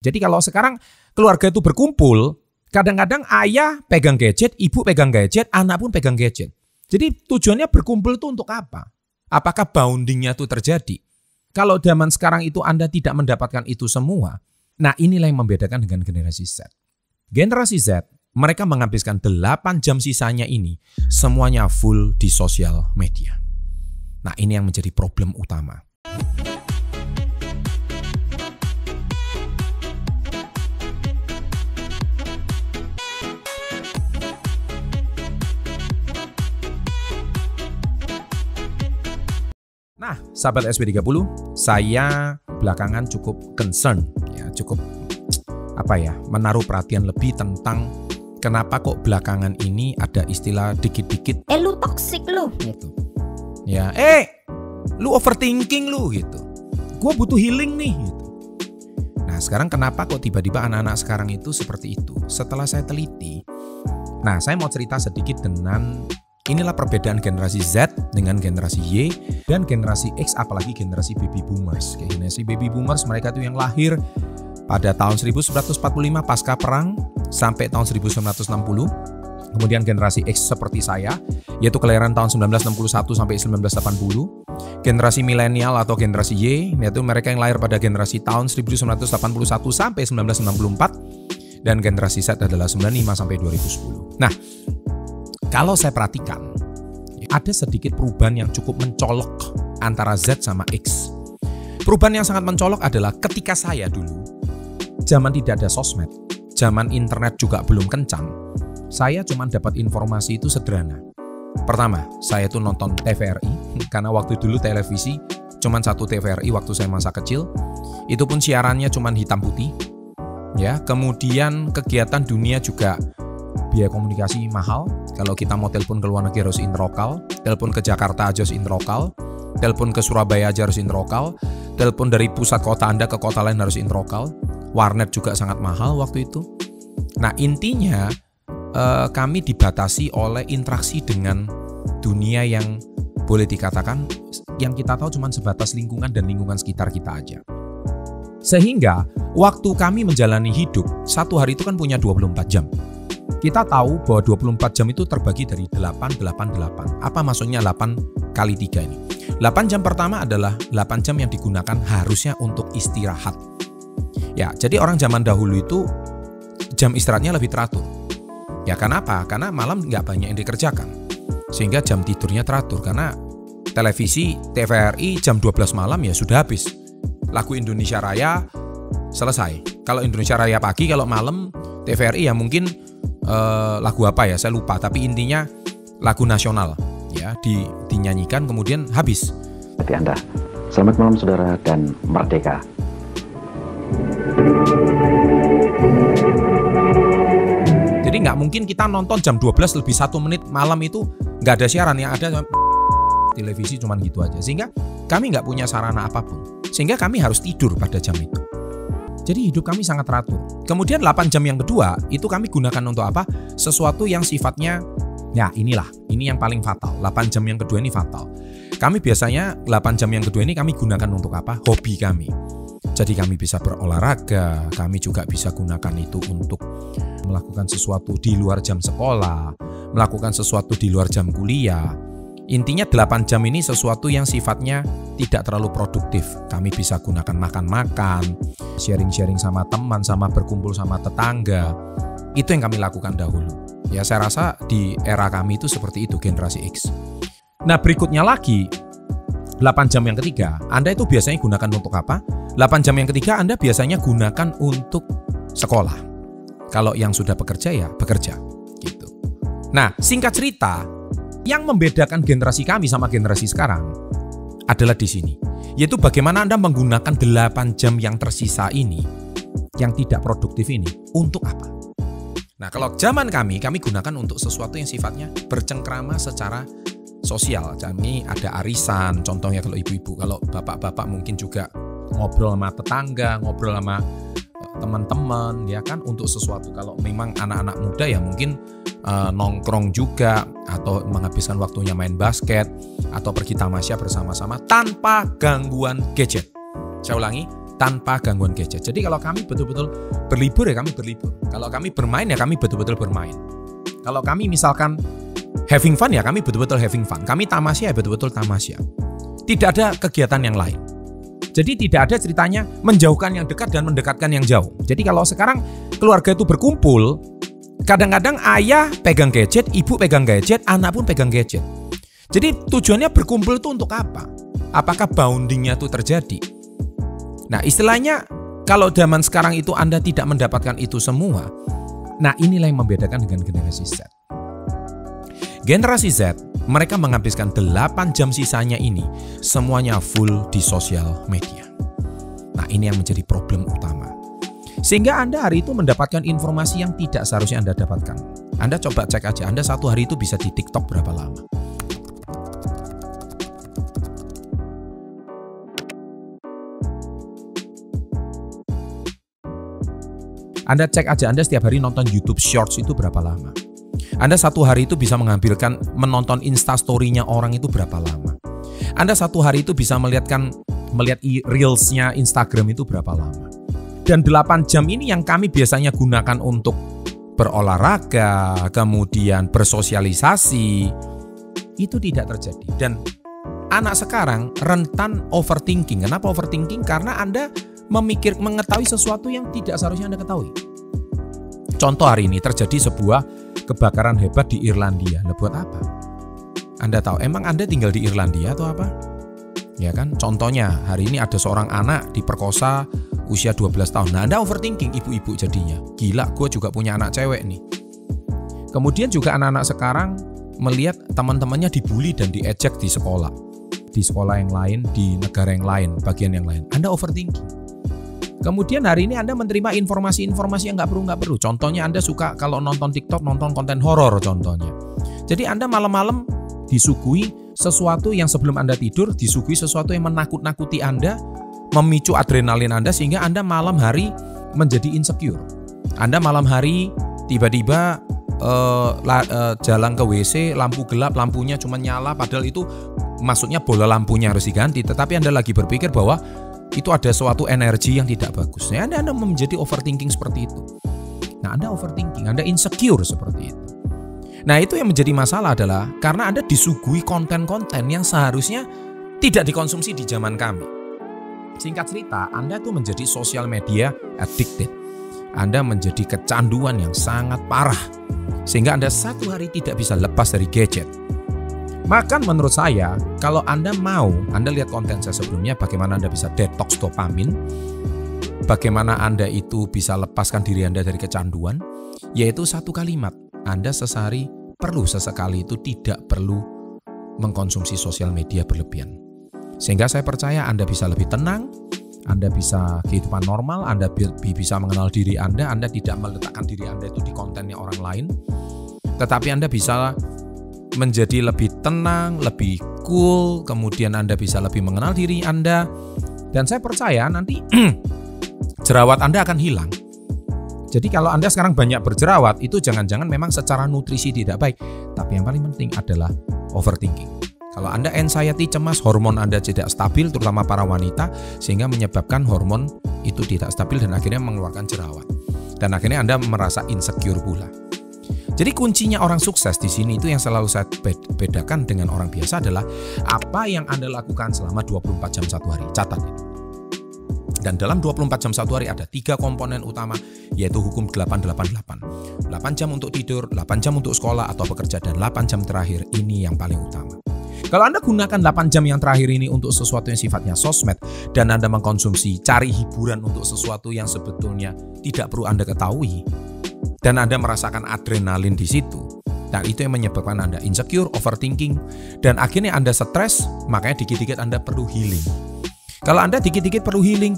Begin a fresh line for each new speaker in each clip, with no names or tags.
Jadi kalau sekarang keluarga itu berkumpul, kadang-kadang ayah pegang gadget, ibu pegang gadget, anak pun pegang gadget. Jadi tujuannya berkumpul itu untuk apa? Apakah boundingnya itu terjadi? Kalau zaman sekarang itu Anda tidak mendapatkan itu semua, nah inilah yang membedakan dengan generasi Z. Generasi Z, mereka menghabiskan 8 jam sisanya ini semuanya full di sosial media. Nah ini yang menjadi problem utama. Nah, sahabat SP30, saya belakangan cukup concern, ya, cukup menaruh perhatian lebih tentang kenapa kok belakangan ini ada istilah dikit-dikit.
Lu toxic lu.
Gitu. Ya, lu overthinking lu gitu. Gua butuh healing nih gitu. Nah, sekarang kenapa kok tiba-tiba anak-anak sekarang itu seperti itu? Setelah saya teliti, nah saya mau cerita sedikit dengan inilah perbedaan generasi Z dengan generasi Y dan generasi X, apalagi generasi baby boomers. Generasi baby boomers mereka itu yang lahir pada tahun 1945 pasca perang sampai tahun 1960. Kemudian generasi X seperti saya, yaitu kelahiran tahun 1961 sampai 1980. Generasi milenial atau generasi Y, yaitu mereka yang lahir pada generasi tahun 1981 sampai 1994. Dan generasi Z adalah 95 sampai 2010. Nah, kalau saya perhatikan, ada sedikit perubahan yang cukup mencolok antara Z sama X. Perubahan yang sangat mencolok adalah ketika saya dulu, zaman tidak ada sosmed, zaman internet juga belum kencang, saya cuma dapat informasi itu sederhana. Pertama, saya itu nonton TVRI, karena waktu dulu televisi cuma satu TVRI waktu saya masa kecil, itu pun siarannya cuma hitam putih. Ya, kemudian kegiatan dunia juga biaya komunikasi mahal. Kalau kita mau telepon ke luar negeri harus interlokal, telepon ke Jakarta aja harus interlokal, telepon ke Surabaya aja harus interlokal, telepon dari pusat kota Anda ke kota lain harus interlokal. Warnet juga sangat mahal waktu itu. Nah intinya kami dibatasi oleh interaksi dengan dunia yang boleh dikatakan yang kita tahu cuma sebatas lingkungan dan lingkungan sekitar kita aja. Sehingga waktu kami menjalani hidup, satu hari itu kan punya 24 jam. Kita tahu bahwa 24 jam itu terbagi dari 8. Apa maksudnya 8 kali 3 ini? 8 jam pertama adalah 8 jam yang digunakan harusnya untuk istirahat. Ya, jadi orang zaman dahulu itu jam istirahatnya lebih teratur. Ya, kenapa? Karena malam nggak banyak yang dikerjakan. Sehingga jam tidurnya teratur. Karena televisi, TVRI jam 12 malam ya sudah habis. Lagu Indonesia Raya selesai. Kalau Indonesia Raya pagi, kalau malam TVRI ya mungkin lagu apa ya saya lupa, tapi intinya lagu nasional ya dinyanyikan kemudian habis.
Bagi Anda, selamat malam saudara dan merdeka.
Jadi nggak mungkin kita nonton jam 12 lebih 1 menit malam itu nggak ada siaran, yang ada televisi cuman gitu aja. Sehingga kami nggak punya sarana apapun, sehingga kami harus tidur pada jam itu. Jadi hidup kami sangat teratur. Kemudian 8 jam yang kedua itu kami gunakan untuk apa? Sesuatu yang sifatnya, ya ini yang paling fatal. 8 jam yang kedua ini fatal. Kami biasanya 8 jam yang kedua ini kami gunakan untuk apa? Hobi kami. Jadi kami bisa berolahraga, kami juga bisa gunakan itu untuk melakukan sesuatu di luar jam sekolah, melakukan sesuatu di luar jam kuliah. Intinya 8 jam ini sesuatu yang sifatnya tidak terlalu produktif. Kami bisa gunakan makan-makan, sharing-sharing sama teman, sama berkumpul sama tetangga. Itu yang kami lakukan dahulu. Ya saya rasa di era kami itu seperti itu, generasi X. Nah berikutnya lagi, 8 jam yang ketiga, Anda itu biasanya gunakan untuk apa? 8 jam yang ketiga Anda biasanya gunakan untuk sekolah. Kalau yang sudah bekerja ya bekerja. Gitu. Nah singkat cerita, yang membedakan generasi kami sama generasi sekarang adalah di sini, yaitu bagaimana Anda menggunakan 8 jam yang tersisa ini, yang tidak produktif ini, untuk apa? Nah, kalau zaman kami gunakan untuk sesuatu yang sifatnya bercengkrama secara sosial. Kami ada arisan, contohnya kalau ibu-ibu, kalau bapak-bapak mungkin juga ngobrol sama tetangga, ngobrol sama teman-teman, ya kan, untuk sesuatu. Kalau memang anak-anak muda ya mungkin nongkrong juga, atau menghabiskan waktunya main basket, atau pergi tamasya bersama-sama tanpa gangguan gadget. Saya ulangi, tanpa gangguan gadget. Jadi kalau kami betul-betul berlibur ya kami berlibur. Kalau kami bermain ya kami betul-betul bermain. Kalau kami misalkan having fun ya kami betul-betul having fun. Kami tamasya ya betul-betul tamasya. Tidak ada kegiatan yang lain. Jadi tidak ada ceritanya menjauhkan yang dekat dan mendekatkan yang jauh. Jadi kalau sekarang keluarga itu berkumpul, kadang-kadang ayah pegang gadget, ibu pegang gadget, anak pun pegang gadget. Jadi tujuannya berkumpul itu untuk apa? Apakah boundingnya itu terjadi? Nah istilahnya kalau zaman sekarang itu Anda tidak mendapatkan itu semua, nah inilah yang membedakan dengan generasi Z. Generasi Z, mereka menghabiskan 8 jam sisanya ini semuanya full di sosial media. Nah ini yang menjadi problem utama. Sehingga Anda hari itu mendapatkan informasi yang tidak seharusnya Anda dapatkan. Anda coba cek aja, Anda satu hari itu bisa di TikTok berapa lama. Anda cek aja, Anda setiap hari nonton YouTube Shorts itu berapa lama. Anda satu hari itu bisa menonton Instastory-nya orang itu berapa lama. Anda satu hari itu bisa melihat Reels-nya Instagram itu berapa lama. Dan 8 jam ini yang kami biasanya gunakan untuk berolahraga, kemudian bersosialisasi, itu tidak terjadi. Dan anak sekarang rentan overthinking. Kenapa overthinking? Karena Anda mengetahui sesuatu yang tidak seharusnya Anda ketahui. Contoh hari ini terjadi sebuah kebakaran hebat di Irlandia. Lah buat apa? Anda tahu, emang Anda tinggal di Irlandia atau apa? Ya kan? Contohnya hari ini ada seorang anak diperkosa usia 12 tahun. Nah Anda overthinking ibu-ibu jadinya. Gila, gue juga punya anak cewek nih. Kemudian juga anak-anak sekarang melihat teman-temannya dibully dan diejek di sekolah. Di sekolah yang lain, di negara yang lain, bagian yang lain. Anda overthinking. Kemudian hari ini Anda menerima informasi-informasi yang nggak perlu. Contohnya Anda suka kalau nonton TikTok, nonton konten horor contohnya. Jadi Anda malam-malam disuguhi sesuatu yang sebelum Anda tidur, disuguhi sesuatu yang menakut-nakuti Anda, memicu adrenalin Anda sehingga Anda malam hari menjadi insecure. Anda malam hari tiba-tiba jalan ke WC, lampu gelap, lampunya cuma nyala, padahal itu maksudnya bola lampunya harus diganti. Tetapi Anda lagi berpikir bahwa itu ada suatu energi yang tidak bagus. Nah, Anda menjadi overthinking seperti itu. Nah, Anda overthinking, Anda insecure seperti itu. Nah, itu yang menjadi masalah adalah karena Anda disuguhi konten-konten yang seharusnya tidak dikonsumsi di zaman kami. Singkat cerita, Anda tuh menjadi social media addicted. Anda menjadi kecanduan yang sangat parah. Sehingga Anda satu hari tidak bisa lepas dari gadget. Maka menurut saya, kalau Anda mau, Anda lihat konten saya sebelumnya, bagaimana Anda bisa detox dopamin, bagaimana Anda itu bisa lepaskan diri Anda dari kecanduan, yaitu satu kalimat, Anda sesekali itu tidak perlu mengkonsumsi sosial media berlebihan. Sehingga saya percaya Anda bisa lebih tenang, Anda bisa kehidupan normal, Anda bisa mengenal diri Anda tidak meletakkan diri Anda itu di kontennya orang lain, tetapi Anda bisa menjadi lebih tenang, lebih cool, kemudian Anda bisa lebih mengenal diri Anda. Dan saya percaya nanti jerawat Anda akan hilang. Jadi kalau Anda sekarang banyak berjerawat, itu jangan-jangan memang secara nutrisi tidak baik. Tapi yang paling penting adalah overthinking. Kalau Anda anxiety, cemas, hormon Anda tidak stabil, terutama para wanita, sehingga menyebabkan hormon itu tidak stabil dan akhirnya mengeluarkan jerawat. Dan akhirnya Anda merasa insecure pula. Jadi kuncinya orang sukses di sini itu yang selalu saya bedakan dengan orang biasa adalah apa yang Anda lakukan selama 24 jam satu hari. Catat itu. Dan dalam 24 jam satu hari ada 3 komponen utama, yaitu hukum 888. 8 jam untuk tidur, 8 jam untuk sekolah atau bekerja, dan 8 jam terakhir ini yang paling utama. Kalau Anda gunakan 8 jam yang terakhir ini untuk sesuatu yang sifatnya sosmed dan Anda mengkonsumsi, cari hiburan untuk sesuatu yang sebetulnya tidak perlu Anda ketahui, dan Anda merasakan adrenalin di situ. Dan itu yang menyebabkan Anda insecure, overthinking, dan akhirnya Anda stres, makanya dikit-dikit Anda perlu healing. Kalau Anda dikit-dikit perlu healing,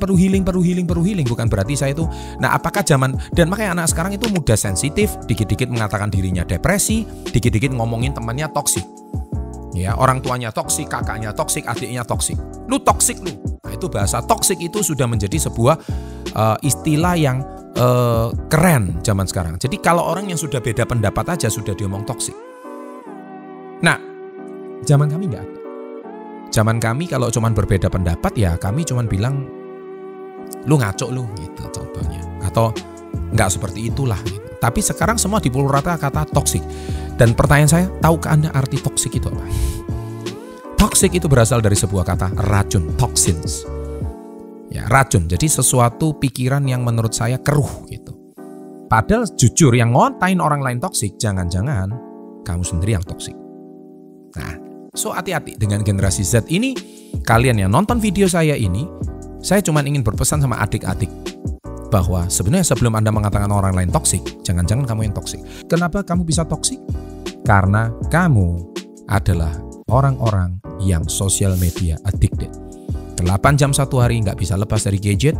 bukan berarti saya itu. Nah, apakah dan makanya anak sekarang itu mudah sensitif, dikit-dikit mengatakan dirinya depresi, dikit-dikit ngomongin temannya toksik. Ya, orang tuanya toksik, kakaknya toksik, adiknya toksik. Lu toksik lu. Nah, itu bahasa toksik itu sudah menjadi sebuah istilah yang keren zaman sekarang. Jadi kalau orang yang sudah beda pendapat aja sudah diomong toksik. Nah, zaman kami nggak ada. Zaman kami kalau cuman berbeda pendapat ya kami cuman bilang lu ngaco lu gitu contohnya. Atau nggak seperti itulah gitu. Tapi sekarang semua dipukul rata kata toksik. Dan pertanyaan saya, tahukah Anda arti toksik itu apa? Toksik itu berasal dari sebuah kata racun, toxins. Ya, racun. Jadi sesuatu pikiran yang menurut saya keruh gitu. Padahal jujur yang ngontain orang lain toksik, jangan-jangan kamu sendiri yang toksik. Nah, so hati-hati dengan generasi Z ini. Kalian yang nonton video saya ini, saya cuma ingin berpesan sama adik-adik bahwa sebenarnya sebelum Anda mengatakan orang lain toksik, jangan-jangan kamu yang toksik. Kenapa kamu bisa toksik? Karena kamu adalah orang-orang yang social media addicted. 8 jam satu hari nggak bisa lepas dari gadget,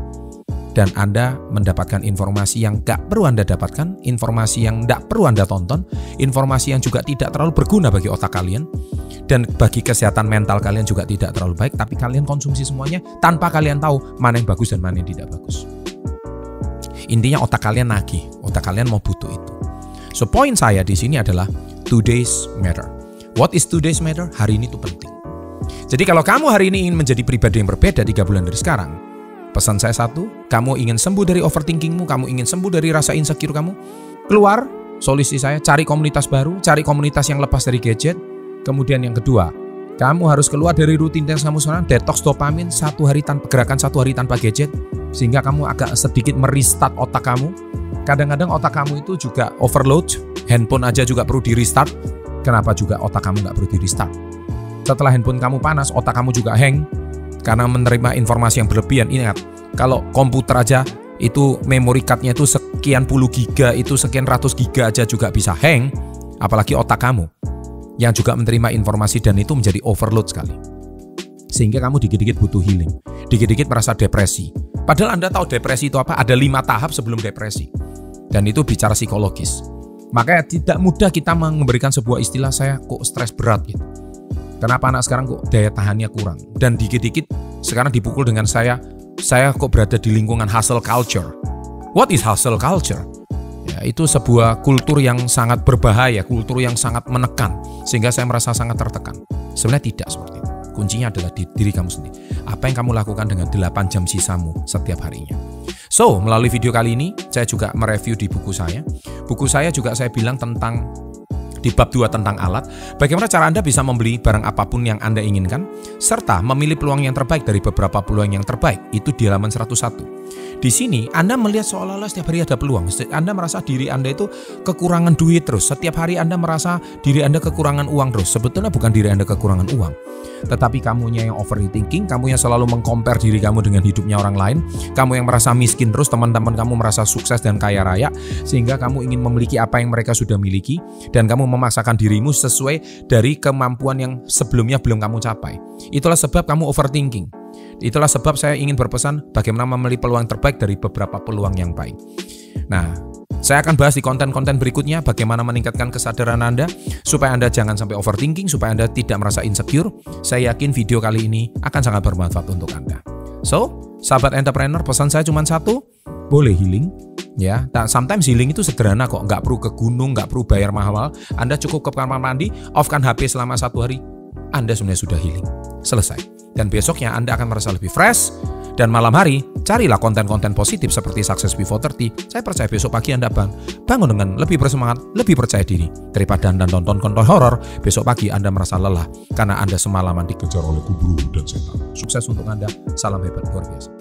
dan Anda mendapatkan informasi yang nggak perlu Anda dapatkan, informasi yang nggak perlu Anda tonton, informasi yang juga tidak terlalu berguna bagi otak kalian, dan bagi kesehatan mental kalian juga tidak terlalu baik, tapi kalian konsumsi semuanya tanpa kalian tahu mana yang bagus dan mana yang tidak bagus. Intinya otak kalian nagih, otak kalian mau butuh itu. So poin saya di sini adalah today's matter. What is today's matter? Hari ini itu penting. Jadi kalau kamu hari ini ingin menjadi pribadi yang berbeda 3 bulan dari sekarang, pesan saya satu, kamu ingin sembuh dari overthinkingmu, kamu ingin sembuh dari rasa insecure kamu, keluar, solusi saya, cari komunitas baru, cari komunitas yang lepas dari gadget. Kemudian yang kedua, kamu harus keluar dari rutinitas kamu sekarang, detox dopamin, gerakan 1 hari tanpa gadget, sehingga kamu agak sedikit merestart otak kamu. Kadang-kadang otak kamu itu juga overload, handphone aja juga perlu di restart. Kenapa juga otak kamu nggak perlu di restart? Setelah handphone kamu panas, otak kamu juga hang karena menerima informasi yang berlebihan. Ingat, kalau komputer aja itu memory card-nya itu sekian puluh giga, itu sekian ratus giga aja juga bisa hang, apalagi otak kamu yang juga menerima informasi, dan itu menjadi overload sekali. Sehingga kamu dikit-dikit butuh healing, dikit-dikit merasa depresi. Padahal Anda tahu depresi itu apa? Ada 5 tahap sebelum depresi. Dan itu bicara psikologis. Makanya tidak mudah kita memberikan sebuah istilah, saya kok stres berat gitu. Kenapa anak sekarang kok daya tahannya kurang? Dan dikit-dikit sekarang dipukul dengan saya kok berada di lingkungan hustle culture. What is hustle culture? Ya, itu sebuah kultur yang sangat berbahaya, kultur yang sangat menekan, sehingga saya merasa sangat tertekan. Sebenarnya tidak seperti itu. Kuncinya adalah di diri kamu sendiri. Apa yang kamu lakukan dengan 8 jam sisamu setiap harinya. So, melalui video kali ini, saya juga mereview di buku saya. Buku saya juga saya bilang tentang, di bab 2 tentang alat, bagaimana cara Anda bisa membeli barang apapun yang Anda inginkan, serta memilih peluang yang terbaik dari beberapa peluang yang terbaik. Itu di halaman 101. Di sini Anda melihat seolah-olah setiap hari ada peluang. Anda merasa diri Anda itu kekurangan duit terus. Setiap hari Anda merasa diri Anda kekurangan uang terus. Sebetulnya bukan diri Anda kekurangan uang, tetapi kamunya yang overthinking, kamu yang selalu mengcompare diri kamu dengan hidupnya orang lain, kamu yang merasa miskin terus, teman-teman kamu merasa sukses dan kaya raya, sehingga kamu ingin memiliki apa yang mereka sudah miliki, dan kamu memaksakan dirimu sesuai dari kemampuan yang sebelumnya belum kamu capai. Itulah sebab kamu overthinking. Itulah sebab saya ingin berpesan bagaimana memilih peluang terbaik dari beberapa peluang yang baik. Nah, saya akan bahas di konten-konten berikutnya bagaimana meningkatkan kesadaran Anda supaya Anda jangan sampai overthinking, supaya Anda tidak merasa insecure. Saya yakin video kali ini akan sangat bermanfaat untuk Anda. So, sahabat entrepreneur, pesan saya cuma satu, boleh healing. Ya, sometimes healing itu sederhana kok, nggak perlu ke gunung, nggak perlu bayar mahal. Anda cukup ke kamar mandi, off-kan HP selama 1 hari, Anda sebenarnya sudah healing. Selesai. Dan besoknya Anda akan merasa lebih fresh. Dan malam hari, carilah konten-konten positif seperti Success Before 30. Saya percaya besok pagi Anda bangun dengan lebih bersemangat, lebih percaya diri. Daripada Anda nonton konten horor, besok pagi Anda merasa lelah karena Anda semalaman dikejar oleh kubur dan setan. Sukses untuk Anda. Salam hebat luar biasa.